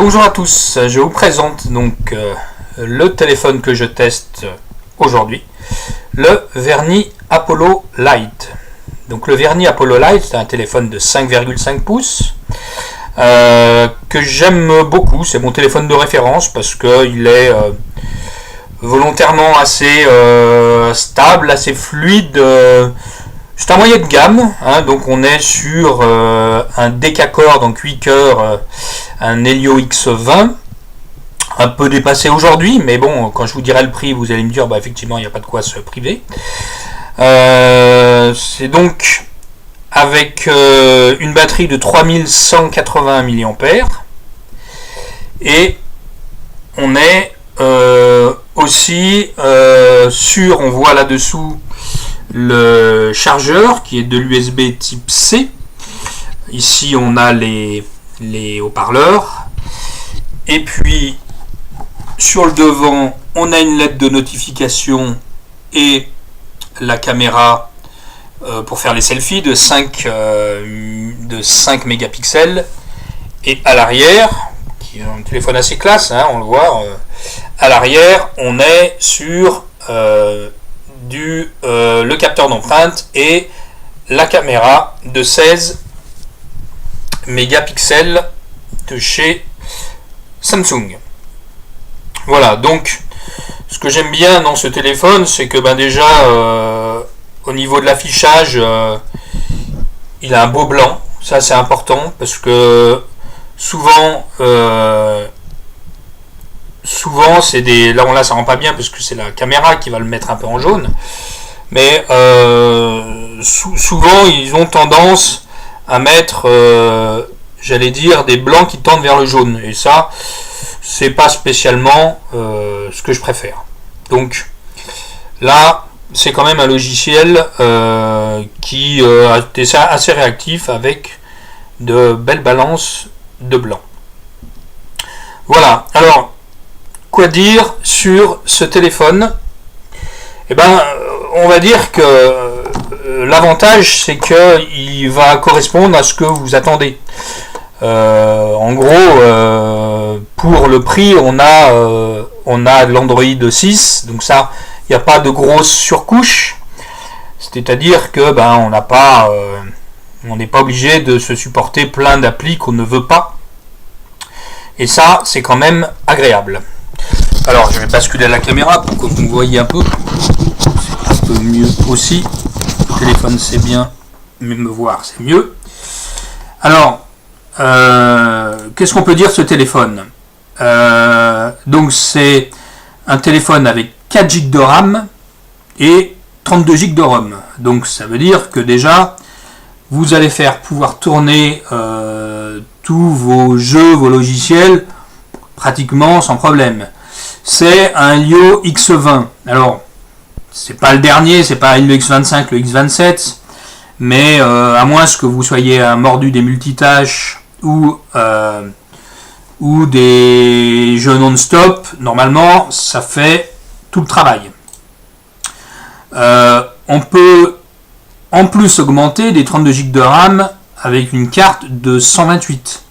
Bonjour à tous, je vous présente donc le téléphone que je teste aujourd'hui, le Verni Apollo Lite. Donc le Verni Apollo Lite, c'est un téléphone de 5,5 pouces que j'aime beaucoup. C'est mon téléphone de référence parce qu'il est volontairement assez stable, assez fluide. C'est un moyen de gamme, hein, donc on est sur un Decacore, donc 8 cœurs, un Helio X20, un peu dépassé aujourd'hui, mais bon, quand je vous dirai le prix, vous allez me dire, bah effectivement, il n'y a pas de quoi se priver. C'est donc avec une batterie de 3181 mAh, et on est aussi sur, on voit là-dessous, le chargeur qui est de l'USB type C. Ici on a les haut-parleurs, et puis sur le devant on a une LED de notification et la caméra pour faire les selfies de 5 mégapixels, et à l'arrière, qui est un téléphone assez classe, hein, on le voit, à l'arrière on est sur le capteur d'empreinte et la caméra de 16 mégapixels de chez Samsung. Voilà, donc ce que j'aime bien dans ce téléphone, c'est que déjà au niveau de l'affichage, il a un beau blanc. Ça c'est important parce que souvent c'est des... Là ça rend pas bien parce que c'est la caméra qui va le mettre un peu en jaune, mais souvent ils ont tendance à mettre j'allais dire des blancs qui tendent vers le jaune, et ça c'est pas spécialement ce que je préfère. Donc là c'est quand même un logiciel qui est assez réactif avec de belles balances de blanc. Voilà, alors quoi dire sur ce téléphone? Eh ben, on va dire que l'avantage, c'est qu'il va correspondre à ce que vous attendez. En gros, pour le prix, on a l'Android 6, donc ça, il n'y a pas de grosse surcouche. C'est-à-dire que on n'est pas obligé de se supporter plein d'applis qu'on ne veut pas. Et ça, c'est quand même agréable. Alors, je vais basculer la caméra pour que vous me voyez un peu. C'est un peu mieux aussi. Le téléphone, c'est bien, mais me voir, c'est mieux. Alors, qu'est-ce qu'on peut dire de ce téléphone? Donc, c'est un téléphone avec 4 Go de RAM et 32 Go de ROM. Donc, ça veut dire que déjà, vous allez pouvoir tourner tous vos jeux, vos logiciels, pratiquement sans problème. C'est un Helio X20. Alors, c'est pas le dernier, c'est pas le X25, le X27, mais à moins que vous soyez un mordu des multitâches ou des jeux non-stop, normalement, ça fait tout le travail. On peut en plus augmenter des 32 Go de RAM avec une carte de 128.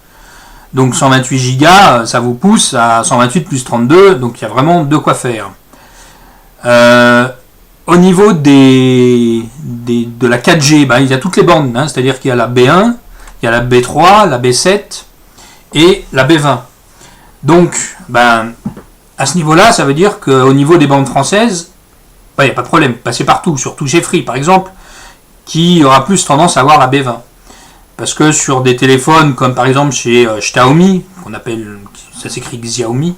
Donc 128 Go, ça vous pousse à 128 plus 32, donc il y a vraiment de quoi faire. Au niveau de la 4G, il y a toutes les bandes, hein, c'est-à-dire qu'il y a la B1, il y a la B3, la B7 et la B20. Donc, à ce niveau-là, ça veut dire qu'au niveau des bandes françaises, il n'y a pas de problème, passez partout, surtout chez Free par exemple, qui aura plus tendance à avoir la B20. Parce que sur des téléphones comme par exemple chez Xiaomi, ça s'écrit Xiaomi,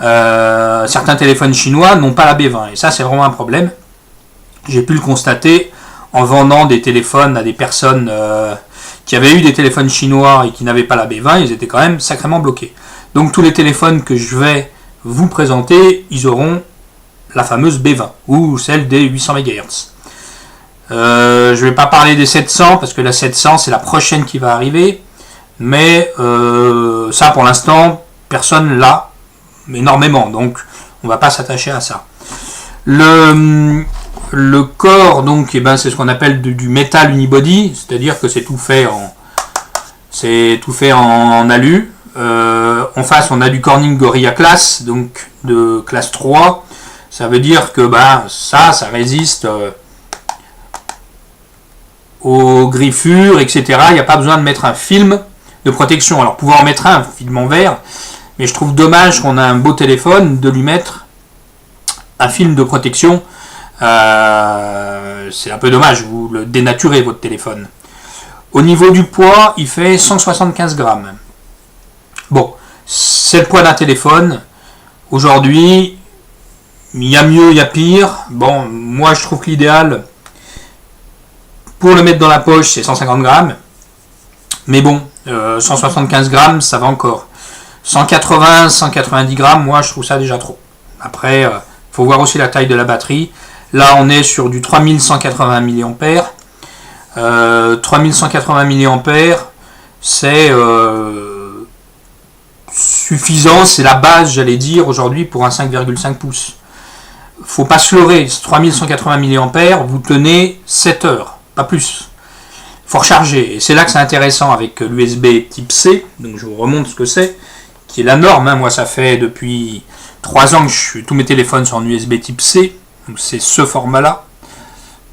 certains téléphones chinois n'ont pas la B20, et ça c'est vraiment un problème. J'ai pu le constater en vendant des téléphones à des personnes qui avaient eu des téléphones chinois et qui n'avaient pas la B20, ils étaient quand même sacrément bloqués. Donc tous les téléphones que je vais vous présenter, ils auront la fameuse B20 ou celle des 800 MHz. Je ne vais pas parler des 700 parce que la 700 c'est la prochaine qui va arriver, mais ça pour l'instant personne l'a énormément, donc on va pas s'attacher à ça. Le corps, donc, c'est ce qu'on appelle du metal unibody, c'est-à-dire que c'est tout fait en alu. en face on a du Corning Gorilla Glass, donc de classe 3. Ça veut dire que ça résiste aux griffures, etc. Il n'y a pas besoin de mettre un film de protection. Alors pouvoir en mettre un film en verre, mais je trouve dommage qu'on a un beau téléphone de lui mettre un film de protection. C'est un peu dommage, vous le dénaturez votre téléphone. Au niveau du poids, il fait 175 grammes. Bon, c'est le poids d'un téléphone. Aujourd'hui, il y a mieux, il y a pire. Bon, moi je trouve que l'idéal pour le mettre dans la poche, c'est 150 grammes. Mais bon, 175 grammes, ça va encore. 180, 190 grammes, moi je trouve ça déjà trop. Après, faut voir aussi la taille de la batterie. Là, on est sur du 3180 mAh. 3180 mAh, c'est suffisant, c'est la base, j'allais dire, aujourd'hui pour un 5,5 pouces. Faut pas se leurrer, 3180 mAh, vous tenez 7 heures, pas plus. Faut recharger, et c'est là que c'est intéressant avec l'USB type C, donc je vous remontre ce que c'est, qui est la norme, hein. Moi ça fait depuis 3 ans que tous mes téléphones sont en USB type C, donc c'est ce format-là.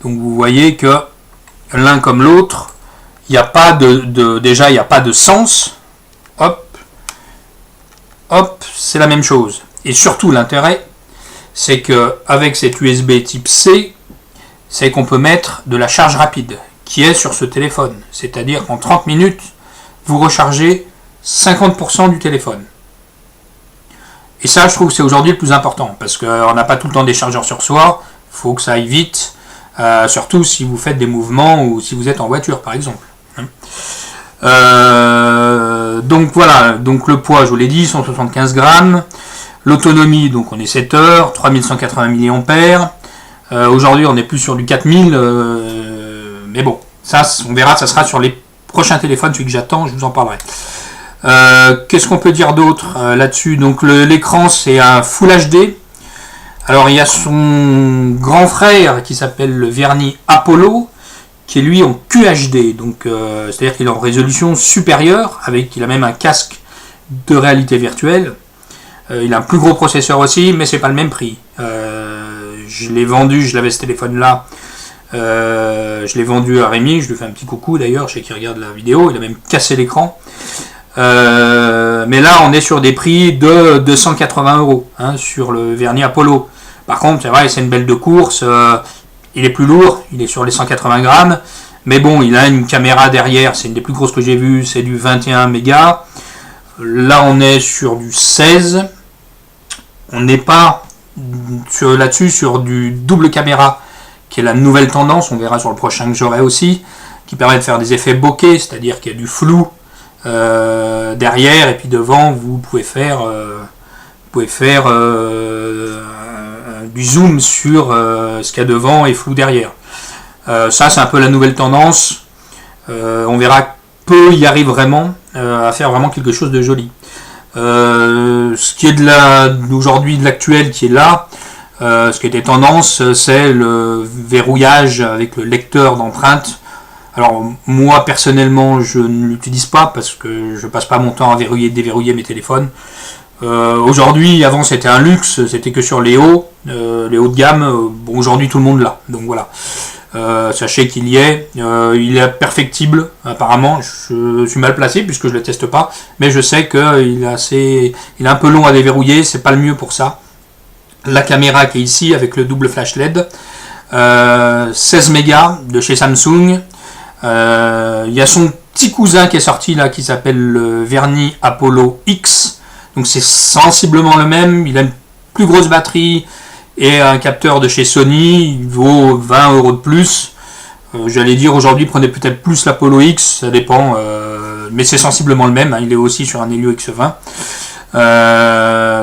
Donc vous voyez que l'un comme l'autre, il n'y a pas déjà il n'y a pas de sens. Hop, c'est la même chose. Et surtout l'intérêt, c'est que avec cet USB type C, c'est qu'on peut mettre de la charge rapide qui est sur ce téléphone. C'est-à-dire qu'en 30 minutes, vous rechargez 50% du téléphone. Et ça, je trouve que c'est aujourd'hui le plus important, parce qu'on n'a pas tout le temps des chargeurs sur soi, il faut que ça aille vite, surtout si vous faites des mouvements ou si vous êtes en voiture, par exemple. Donc voilà, donc le poids, je vous l'ai dit, 175 grammes. L'autonomie, donc on est 7 heures, 3180 mAh. Aujourd'hui, on est plus sur du 4000, mais bon, ça, on verra, ça sera sur les prochains téléphones, celui que j'attends, je vous en parlerai. Qu'est-ce qu'on peut dire d'autre là-dessus? Donc l'écran, c'est un Full HD. Alors il y a son grand frère qui s'appelle le Verni Apollo, qui est lui en QHD, donc c'est-à-dire qu'il est en résolution supérieure, il a même un casque de réalité virtuelle. Il a un plus gros processeur aussi, mais c'est pas le même prix. Je l'ai vendu, je l'avais ce téléphone-là. Je l'ai vendu à Rémi, je lui fais un petit coucou d'ailleurs, je sais qu'il regarde la vidéo, il a même cassé l'écran. Mais là, on est sur des prix de 280 € hein, sur le Verni Apollo. Par contre, c'est vrai, c'est une belle de course. Il est plus lourd, il est sur les 180 grammes. Mais bon, il a une caméra derrière, c'est une des plus grosses que j'ai vues, c'est du 21 mégas. Là, on est sur du 16. On n'est pas là-dessus sur du double caméra, qui est la nouvelle tendance. On verra sur le prochain que j'aurai aussi, qui permet de faire des effets bokeh, c'est-à-dire qu'il y a du flou derrière, et puis devant, vous pouvez faire du zoom sur ce qu'il y a devant et flou derrière. Ça, c'est un peu la nouvelle tendance. On verra peu y arrive vraiment à faire vraiment quelque chose de joli. Ce qui est d'aujourd'hui, de l'actuel qui est là, ce qui était tendance, c'est le verrouillage avec le lecteur d'empreintes. Alors moi personnellement, je ne l'utilise pas parce que je passe pas mon temps à déverrouiller mes téléphones. Aujourd'hui, avant c'était un luxe, c'était que sur les hauts de gamme. Bon, aujourd'hui tout le monde l'a, donc voilà. Sachez qu'il y est, il est perfectible apparemment. Je suis mal placé puisque je le teste pas, mais je sais qu'il est un peu long à déverrouiller, c'est pas le mieux pour ça. La caméra qui est ici avec le double flash LED, 16 mégas de chez Samsung. Il y a son petit cousin qui est sorti là qui s'appelle le Verni Apollo X. Donc c'est sensiblement le même, il a une plus grosse batterie et un capteur de chez Sony, il vaut 20 € de plus. J'allais dire aujourd'hui prenez peut-être plus l'Apollo X, ça dépend, mais c'est sensiblement le même, hein, il est aussi sur un Helio X20.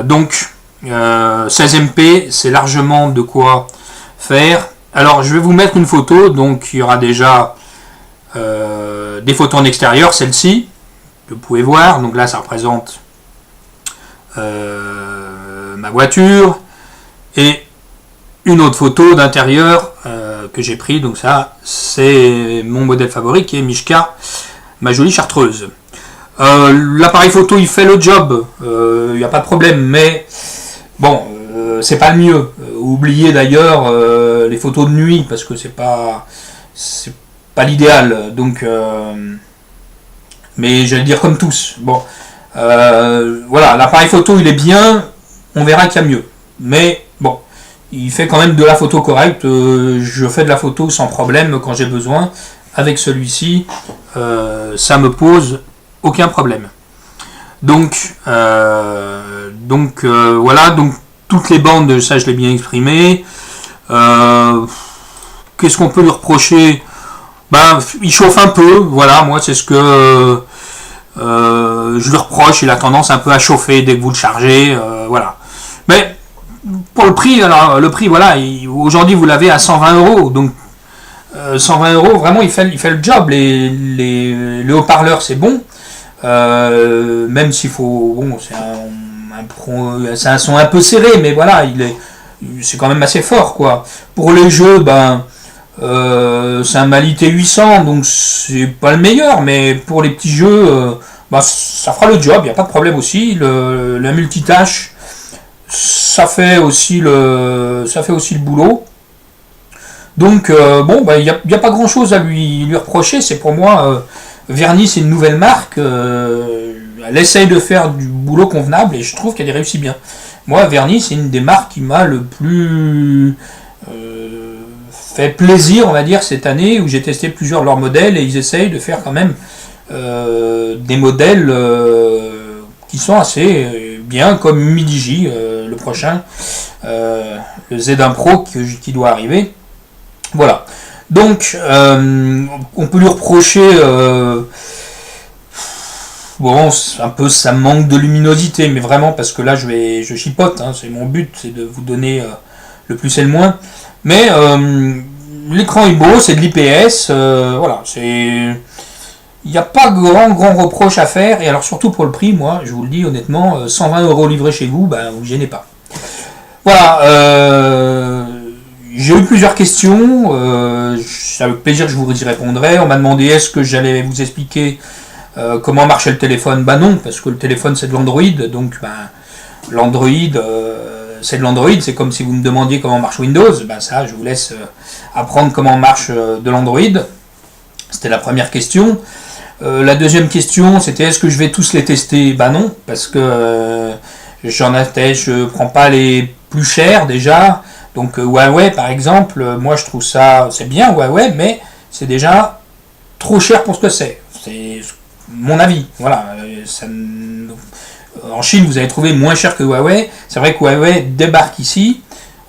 Donc 16 MP, c'est largement de quoi faire. Alors je vais vous mettre une photo, donc il y aura déjà des photos en extérieur, celle-ci, que vous pouvez voir, donc là ça représente ma voiture, et une autre photo d'intérieur que j'ai pris, donc ça c'est mon modèle favori qui est Mishka, ma jolie chartreuse. L'appareil photo il fait le job, il n'y a pas de problème, mais bon, c'est pas le mieux. Oubliez d'ailleurs les photos de nuit parce que c'est pas l'idéal. Donc, mais j'allais dire comme tous. Bon, voilà, l'appareil photo il est bien, on verra qu'il y a mieux. Mais bon, il fait quand même de la photo correcte. Je fais de la photo sans problème quand j'ai besoin. Avec celui-ci, ça me pose aucun problème. Donc voilà, donc toutes les bandes, ça je l'ai bien exprimé. Qu'est-ce qu'on peut lui reprocher? Ben, il chauffe un peu, voilà, moi c'est ce que je lui reproche, il a tendance un peu à chauffer dès que vous le chargez, voilà. Mais pour le prix, alors le prix, voilà, aujourd'hui vous l'avez à 120 €, donc 120 €, vraiment il fait le job, les haut-parleurs c'est bon, même s'il faut, bon, c'est un son un peu serré, mais voilà, c'est quand même assez fort, quoi. Pour les jeux, ben, c'est un Mali T800, donc c'est pas le meilleur, mais pour les petits jeux, ben, ça fera le job, il n'y a pas de problème aussi. La multitâche, ça fait aussi le boulot. Donc, bon, ben, il n'y a pas grand chose à lui reprocher, c'est pour moi, Verny c'est une nouvelle marque, elle essaye de faire du boulot convenable et je trouve qu'elle y réussit bien. Moi, Verny, c'est une des marques qui m'a le plus fait plaisir, on va dire, cette année, où j'ai testé plusieurs de leurs modèles et ils essayent de faire quand même des modèles qui sont assez bien, comme Midigi, le prochain, le Z1 Pro qui doit arriver. Voilà. Donc, on peut lui reprocher... bon, un peu ça manque de luminosité, mais vraiment parce que là je chipote, hein, c'est mon but, c'est de vous donner le plus et le moins. Mais l'écran est beau, c'est de l'IPS, voilà, il n'y a pas grand reproche à faire, et alors surtout pour le prix, moi je vous le dis honnêtement, 120 € livrés chez vous, ben vous gênez pas. Voilà, j'ai eu plusieurs questions, c'est avec plaisir que je vous y répondrai. On m'a demandé est-ce que j'allais vous expliquer comment marchait le téléphone. Bah non, parce que le téléphone c'est de l'Android, donc ben, l'Android c'est de l'Android, c'est comme si vous me demandiez comment marche Windows, ben ça je vous laisse apprendre comment marche de l'Android. C'était la première question. La deuxième question c'était est-ce que je vais tous les tester? Bah non, parce que je prends pas les plus chers déjà. Donc Huawei par exemple, moi je trouve ça, c'est bien Huawei, mais c'est déjà trop cher pour ce que c'est. C'est mon avis, voilà. En Chine vous allez trouver moins cher que Huawei. C'est vrai que Huawei débarque ici,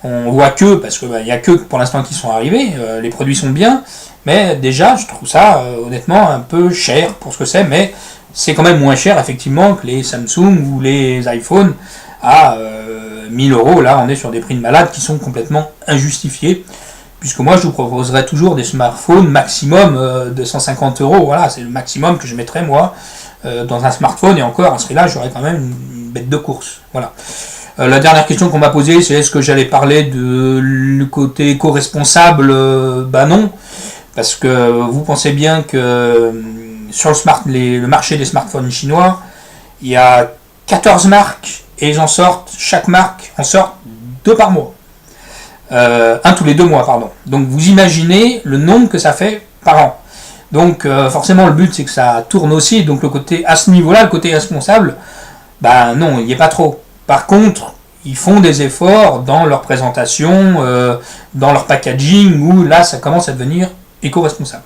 on voit que, parce qu'il n'y a que pour l'instant qui sont arrivés, les produits sont bien, mais déjà je trouve ça honnêtement un peu cher pour ce que c'est, mais c'est quand même moins cher effectivement que les Samsung ou les iPhones à 1000 €. Là on est sur des prix de malade qui sont complètement injustifiés, puisque moi je vous proposerai toujours des smartphones maximum de 150 €, voilà, c'est le maximum que je mettrais moi dans un smartphone, et encore à ce prix-là j'aurais quand même une bête de course. Voilà. La dernière question qu'on m'a posée, c'est est-ce que j'allais parler du côté éco-responsable? Bah non, parce que vous pensez bien que sur le marché des smartphones chinois, il y a 14 marques, et chaque marque en sort 2 par mois. Un tous les 2 mois, pardon. Donc vous imaginez le nombre que ça fait par an. Donc forcément le but c'est que ça tourne aussi, donc à ce niveau-là, le côté responsable, ben non, il n'y est pas trop. Par contre, ils font des efforts dans leur présentation, dans leur packaging, où là ça commence à devenir éco-responsable.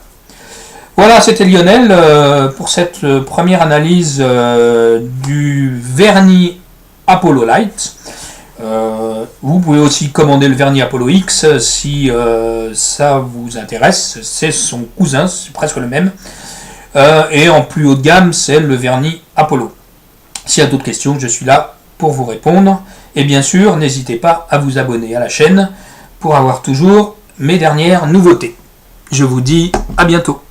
Voilà, c'était Lionel pour cette première analyse du Verny Apollo Light. Vous pouvez aussi commander le Verny Apollo X si ça vous intéresse. C'est son cousin, c'est presque le même. Et en plus haut de gamme, c'est le Verny Apollo. S'il y a d'autres questions, je suis là pour vous répondre. Et bien sûr, n'hésitez pas à vous abonner à la chaîne pour avoir toujours mes dernières nouveautés. Je vous dis à bientôt.